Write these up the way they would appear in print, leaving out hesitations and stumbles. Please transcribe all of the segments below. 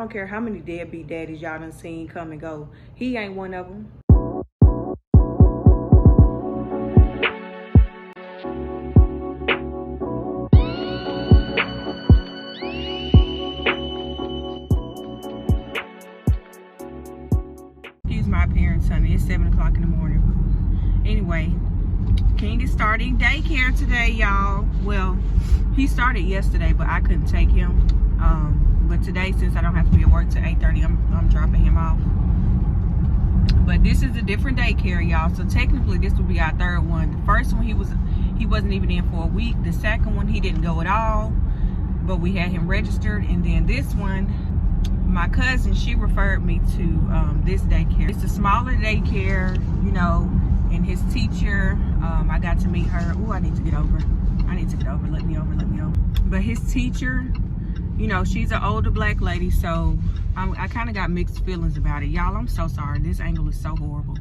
I don't care how many deadbeat daddies y'all done seen come and go. He ain't one of them. Excuse my appearance, honey. It's 7 o'clock in the morning. Anyway, King is starting daycare today, y'all. Well, he started yesterday, but I couldn't take him. But today, since I don't have to be at work till 8:30, I'm dropping him off. But this is a different daycare, y'all. So technically, this will be our third one. The first one, he wasn't even in for a week. The second one, he didn't go at all, but we had him registered. And then this one, my cousin, she referred me to this daycare. It's a smaller daycare, you know, and his teacher, I got to meet her. Oh, I need to get over. Let me over. But his teacher, you know, she's an older black lady, so I kind of got mixed feelings about it. Y'all, I'm so sorry. This angle is so horrible.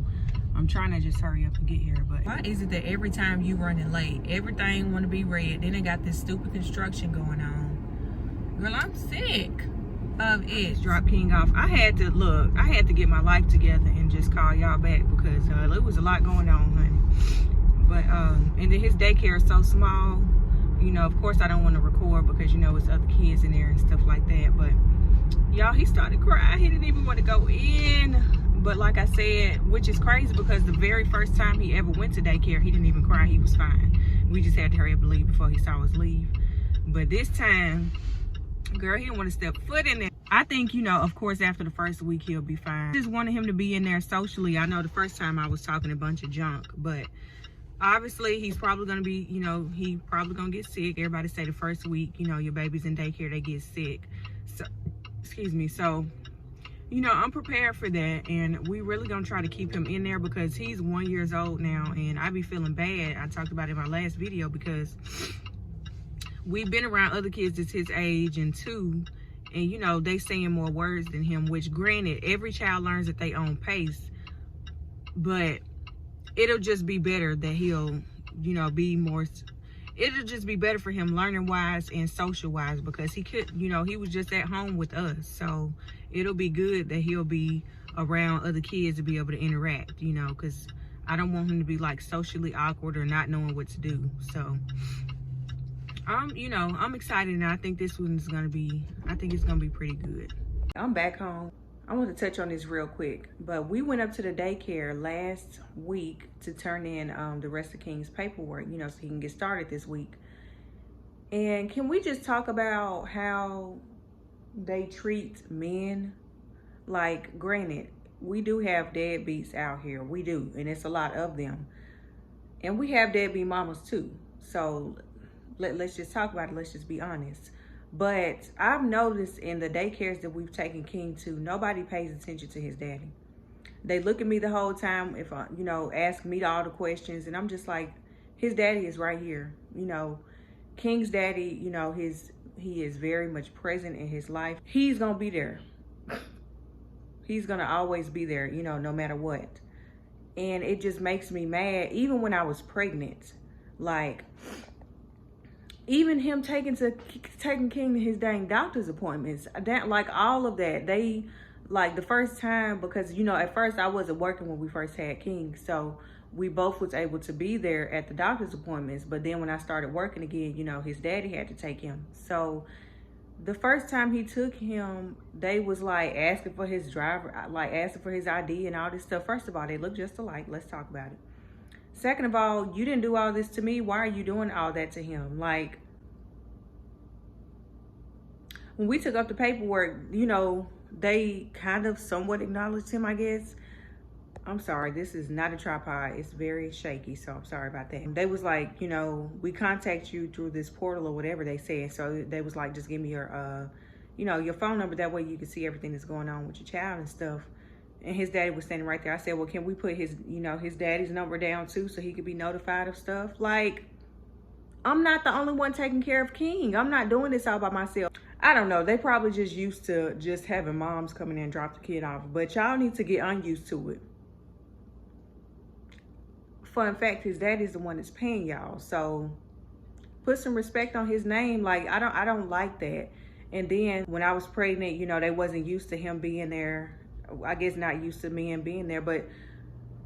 I'm trying to just hurry up and get here, but why is it that every time you running late, everything want to be red? Then they got this stupid construction going on. Girl, I'm sick of it. Drop King off. I had to get my life together and just call y'all back because it was a lot going on, honey. But and then his daycare is so small. You know, of course I don't want to record because, you know, it's other kids in there and stuff like that. But y'all, he started crying. He didn't even want to go in. But like I said, which is crazy because the very first time he ever went to daycare, he didn't even cry. He was fine. We just had to hurry up and leave before he saw us leave. But this time, girl, he didn't want to step foot in there. I think, you know, of course, after the first week, he'll be fine. I just wanted him to be in there socially. I know the first time I was talking a bunch of junk, but obviously he's probably going to be, you know, he probably going to get sick. Everybody say the first week, you know, your baby's in daycare, they get sick. So, excuse me. So, you know, I'm prepared for that. And we really going to try to keep him in there because he's 1 year old now. And I be feeling bad. I talked about it in my last video because we've been around other kids that's his age and two. And, you know, they saying more words than him, which granted, every child learns at their own pace. But it'll just be better that he'll, you know, be more, it'll just be better for him learning wise and social wise because he could, you know, he was just at home with us. So it'll be good that he'll be around other kids to be able to interact, you know, because I don't want him to be like socially awkward or not knowing what to do. So you know, I'm excited and I think this one's going to be, I think it's going to be pretty good. I'm back home. I want to touch on this real quick, but we went up to the daycare last week to turn in the rest of King's paperwork, you know, so he can get started this week. And can we just talk about how they treat men? Like, granted, we do have deadbeats out here. We do, and it's a lot of them. And we have deadbeat mamas too. So let's just talk about it. Let's just be honest. But I've noticed in the daycares that we've taken King to, nobody pays attention to his daddy. They look at me the whole time, if I, you know, ask me all the questions, and I'm just like, his daddy is right here. You know, King's daddy, you know, he is very much present in his life. He's gonna be there. He's gonna always be there, you know, no matter what. And it just makes me mad, even when I was pregnant, like, even him taking King to his dang doctor's appointments, that, like, all of that, they, like, the first time, because, you know, at first I wasn't working when we first had King, so we both was able to be there at the doctor's appointments. But then when I started working again, you know, his daddy had to take him. So the first time he took him, they was like asking for his asking for his ID and all this stuff. First of all, they look just alike. Let's talk about it. Second of all, you didn't do all this to me. Why are you doing all that to him? Like, when we took up the paperwork, you know, they kind of somewhat acknowledged him, I guess. I'm sorry, this is not a tripod. It's very shaky, so I'm sorry about that. They was like, you know, we contact you through this portal or whatever they said. So they was like, just give me your, you know, your phone number. That way you can see everything that's going on with your child and stuff. And his daddy was standing right there. I said, well, can we put his, you know, his daddy's number down too so he could be notified of stuff? Like, I'm not the only one taking care of King. I'm not doing this all by myself. I don't know. They probably just used to just having moms come in and drop the kid off. But y'all need to get unused to it. Fun fact, his daddy's the one that's paying y'all. So put some respect on his name. Like, I don't like that. And then when I was pregnant, you know, they wasn't used to him being there. I guess not used to men being there, but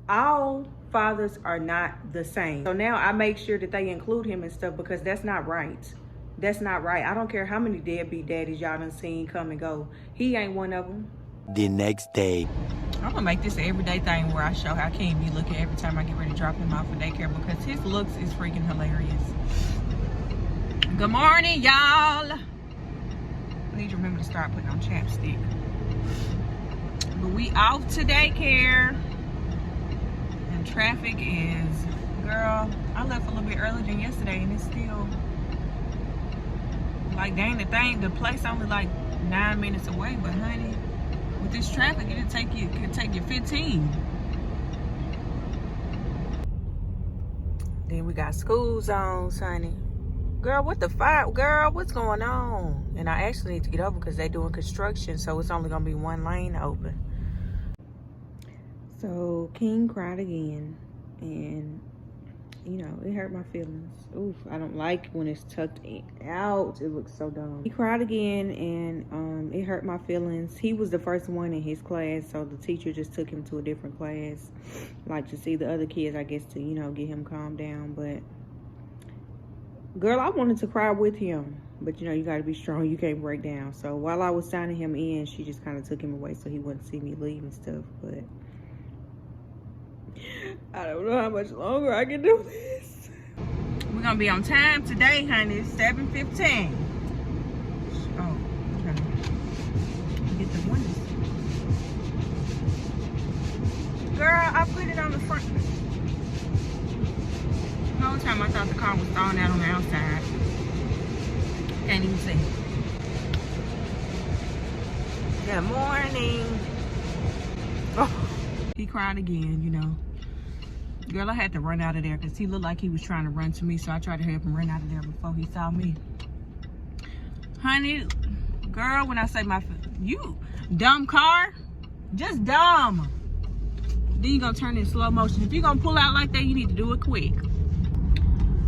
all fathers are not the same. So now I make sure that they include him and stuff, because that's not right. That's not right. I don't care how many deadbeat daddies y'all done seen come and go. He ain't one of them. The next day. I'm gonna make this an everyday thing where I show how King be looking every time I get ready to drop him off for daycare, because his looks is freaking hilarious. Good morning, y'all. I need to remember to start putting on chapstick. But we off to daycare. And traffic is, girl, I left a little bit earlier than yesterday and it's still, like, dang, the place only like 9 minutes away, but honey, with this traffic, it could take you 15. Then we got school zones, honey. Girl, what the fuck? Girl, what's going on? And I actually need to get over because they're doing construction, so it's only gonna be one lane open. So King cried again, and you know, it hurt my feelings. Oof, I don't like when it's tucked out. It looks so dumb. He cried again, and it hurt my feelings. He was the first one in his class, so the teacher just took him to a different class, like to see the other kids, I guess, to, you know, get him calmed down. But girl, I wanted to cry with him, but you know, you got to be strong. You can't break down. So while I was signing him in, she just kind of took him away so he wouldn't see me leave and stuff. But I don't know how much longer I can do this. We're gonna be on time today, honey. It's 7:15. Oh, okay. Get the windows. Girl, I put it on the front. The whole time I thought the car was thrown out on the outside. Can't even see. Good morning. Oh, he cried again, you know. Girl, I had to run out of there because he looked like he was trying to run to me, so I tried to help him run out of there before he saw me. Honey, girl, when I say you dumb car, just dumb. Then you're going to turn in slow motion. If you're going to pull out like that, you need to do it quick.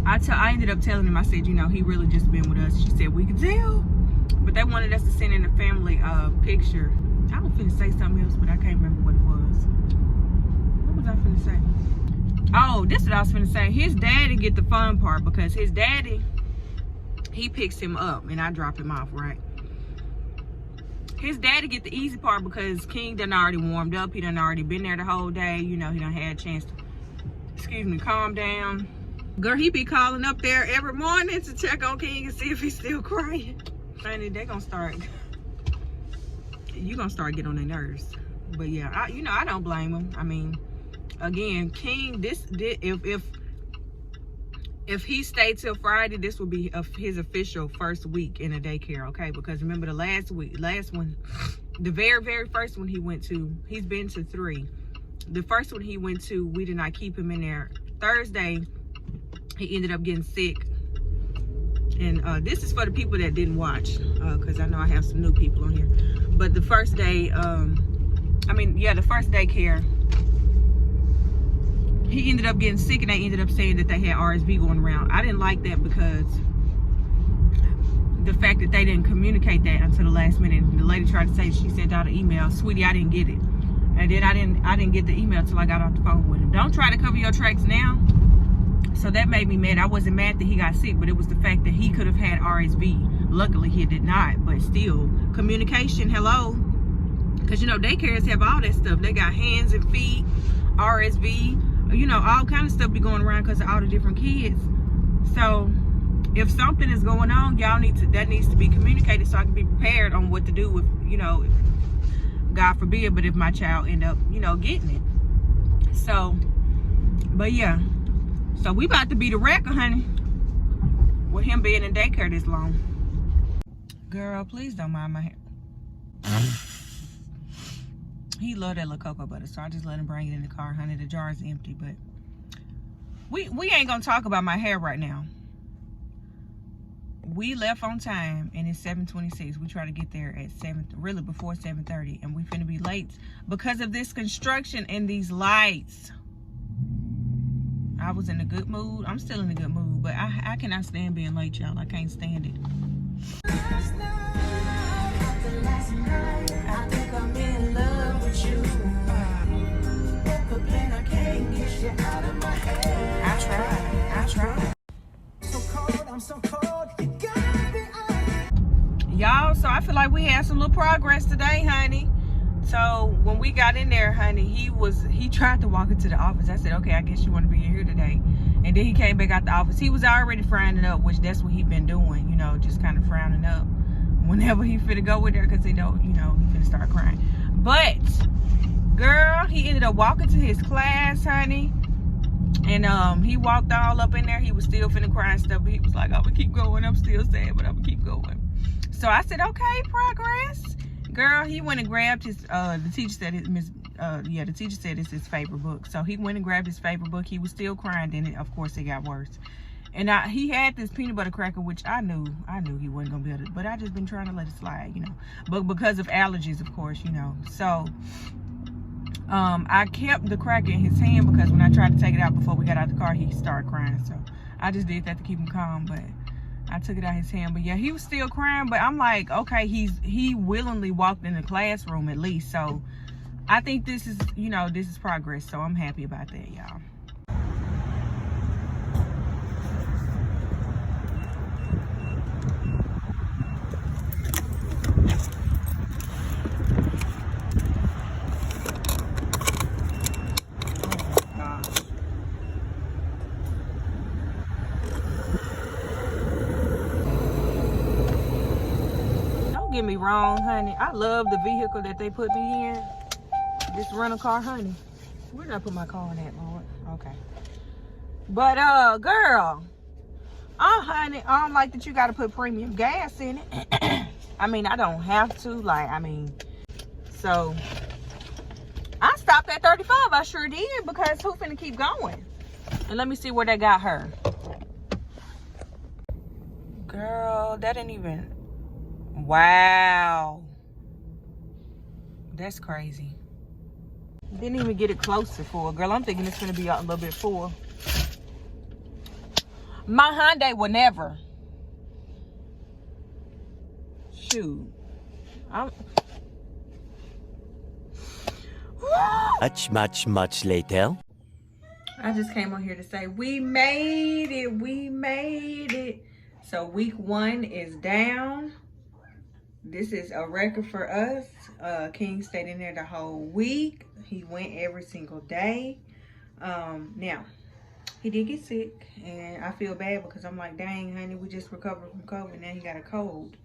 I ended up telling him, I said, you know, he really just been with us. She said, we could tell. But they wanted us to send in a family picture. I was finna say something else, but I can't remember what it was. What was I finna say? Oh, this is what I was finna say. His daddy get the fun part, because his daddy, he picks him up and I drop him off, right? His daddy get the easy part because King done already warmed up. He done already been there the whole day. You know, he done had a chance to, calm down. Girl, he be calling up there every morning to check on King and see if he's still crying. Honey, they gonna start, you gonna start getting on their nerves. But yeah, I don't blame him. I mean, again, King, if he stayed till Friday, this will be his official first week in a daycare, okay? Because remember the last one, the very, very first one he went to, he's been to 3. The first one he went to, we did not keep him in there. Thursday, he ended up getting sick. And this is for the people that didn't watch, because I know I have some new people on here. But the first day, the first daycare, he ended up getting sick, and they ended up saying that they had RSV going around. I didn't like that, because the fact that they didn't communicate that until the last minute. The lady tried to say she sent out an email. Sweetie, I didn't get it. And then I didn't get the email until I got off the phone with him. Don't try to cover your tracks now. So that made me mad. I wasn't mad that he got sick, but it was the fact that he could have had RSV. Luckily, he did not, but still, communication, hello. Because, you know, daycares have all that stuff. They got hands and feet, RSV, you know, all kind of stuff be going around because of all the different kids. So if something is going on, that needs to be communicated so I can be prepared on what to do with, you know, God forbid, but if my child end up, you know, getting it. So, but yeah. So we about to be the wrecker, honey, with him being in daycare this long. Girl, please don't mind my hair. He loved that little cocoa butter, so I just let him bring it in the car, honey. The jar is empty, but we ain't gonna talk about my hair right now. We left on time, and it's 7:26. We try to get there at really before 7:30, and we finna be late because of this construction and these lights. I was in a good mood. I'm still in a good mood, but I cannot stand being late, y'all. I can't stand it. I think I'm in love with you. I can't get you out of my head. I tried. So cold, I'm so cold. You gotta be honest. Y'all, so I feel like we had some little progress today, honey. So when we got in there, honey, he tried to walk into the office. I said, okay, I guess you want to be in here today. And then he came back out the office. He was already frowning up, which that's what he been doing, you know, just kind of frowning up whenever he finna go with her, because he know, you know, he finna start crying. But girl, he ended up walking to his class, honey. And he walked all up in there. He was still finna cry and stuff, but he was like, I'm gonna keep going. I'm still sad, but I'm gonna keep going. So I said, okay, progress. Girl, he went and grabbed his, the teacher said the teacher said it's his favorite book. So he went and grabbed his favorite book. He was still crying, then of course it got worse. And he had this peanut butter cracker, which I knew he wasn't gonna be able to, but I just been trying to let it slide, you know. But because of allergies, of course, you know. So I kept the cracker in his hand because when I tried to take it out before we got out the car, he started crying. So I just did that to keep him calm, but I took it out his hand. But yeah, he was still crying, but I'm like, okay, he willingly walked in the classroom at least. So I think this is, you know, this is progress. So I'm happy about that, y'all. Get me wrong, honey. I love the vehicle that they put me in. This rental car, honey. Where did I put my car in at, Lord? Okay. But girl, honey, I don't like that you got to put premium gas in it. I mean, I don't have to. Like, I mean, so I stopped at 35. I sure did, because who finna keep going? And let me see where they got her. Girl, that didn't even. Wow, that's crazy. Didn't even get it close to full. Girl, I'm thinking it's gonna be a little bit full. My Hyundai will never. Shoot. Much later. I just came on here to say we made it. So week 1 is down. This is a record for us. King stayed in there the whole week. He went every single day. Now, he did get sick, and I feel bad because I'm like, dang, honey, we just recovered from COVID. Now he got a cold.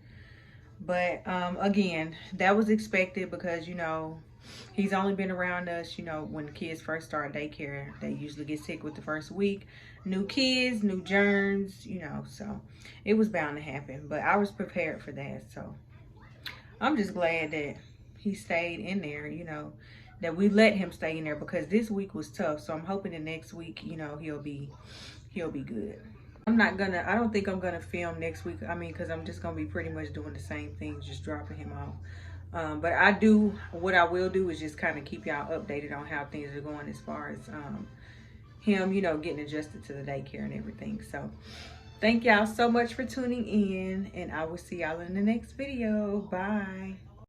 But again, that was expected because, you know, he's only been around us, you know, when the kids first start daycare. They usually get sick with the first week. New kids, new germs, you know, so it was bound to happen. But I was prepared for that, so I'm just glad that he stayed in there, you know, that we let him stay in there, because this week was tough. So I'm hoping the next week, you know, he'll be good. I don't think I'm gonna film next week. I mean, because I'm just gonna be pretty much doing the same thing, just dropping him off. But what I will do is just kind of keep y'all updated on how things are going as far as him, you know, getting adjusted to the daycare and everything. So thank y'all so much for tuning in, and I will see y'all in the next video. Bye.